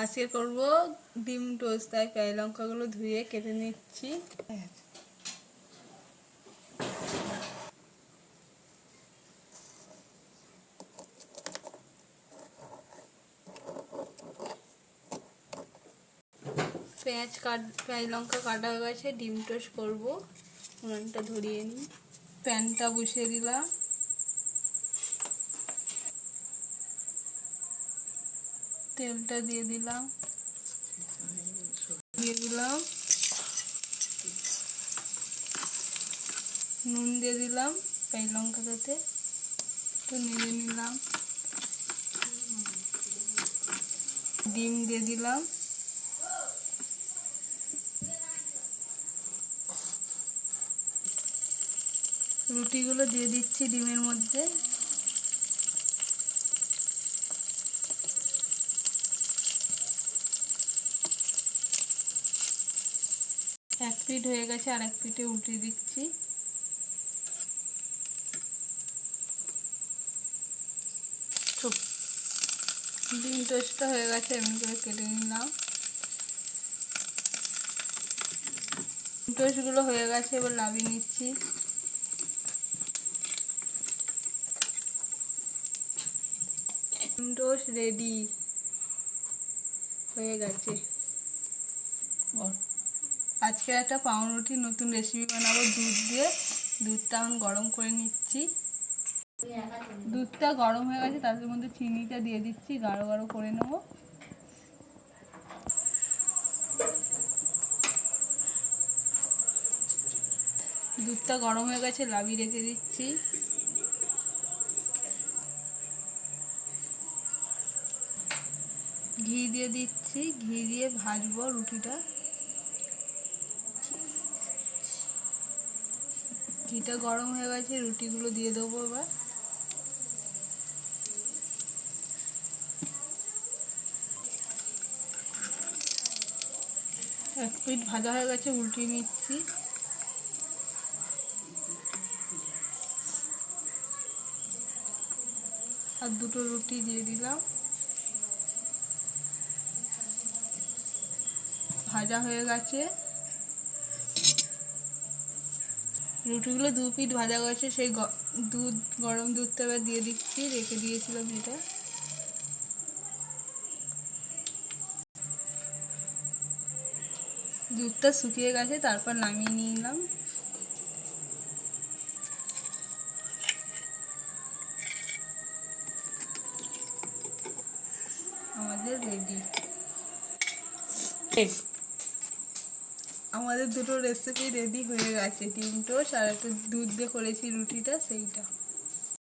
আজকে করব ডিম টোস্ট। তাই পেঁয়াজ লঙ্কাগুলো ধুয়ে কেটে নিচ্ছি। পেঁয়াজ লঙ্কা কাটা হয়ে গেছে, ডিম টোস্ট করবো। উনুনটা ধরিয়ে নিই, প্যানটা বসিয়ে দিলাম, তেলটা দিয়ে দিলাম, নুন দিয়ে দিলাম পেঁয়াজ লঙ্কাটাতে, তো নেড়ে নিলাম, ডিম দিয়ে দিলাম, রুটিগুলো দিয়ে দিচ্ছি ডিমের মধ্যে, এক পিঠ হয়ে গেছে, আর এক পিঠে উল্টে দিচ্ছি। ডিম টোস্টটা হয়ে গেছে, এমনি করে কেটে নিলাম। ডিম টোস্টগুলো হয়ে গেছে, এবার নামিয়ে নিচ্ছি। ডিম টোস্ট রেডি হয়ে গেছে। আজকে একটা পাউরুটি নতুন রেসিপি বানাবো দুধ দিয়ে। দুধটা এখন গরম করে নিচ্ছি। দুধটা গরম হয়ে গেছে, তার মধ্যে চিনিটা দিয়ে দিচ্ছি, গাঢ় গাঢ় করে নেব। দুধটা গরম হয়ে গেছে, নামিয়ে রেখে দিচ্ছি। ঘি দিয়ে দিচ্ছি, ঘি দিয়ে ভাজবো রুটিটা। ঘিটা গরম হয়ে গেছে, রুটিগুলো দিয়ে দেবো এবার। এক পিঠ ভাজা হয়ে গেছে, উল্টিয়ে নিচ্ছি। আর দুটো রুটি দিয়ে দিলাম, ভাজা হয়ে গেছে। রুটিগুলো দু পিঠ ভাজা গেছে, সেই গরম দুধটা এবার দিয়ে দিচ্ছি, রেখে দিয়েছিলাম যেটা। দুধটা শুকিয়ে গেছে, তারপর নামিয়ে নিলাম। আমাদের রেডি। আমাদের দুটো রেসিপি রেডি হয়ে গেছে, ডিম টোস্ট আর একটা দুধ দিয়ে করেছি রুটিটা, সেইটা।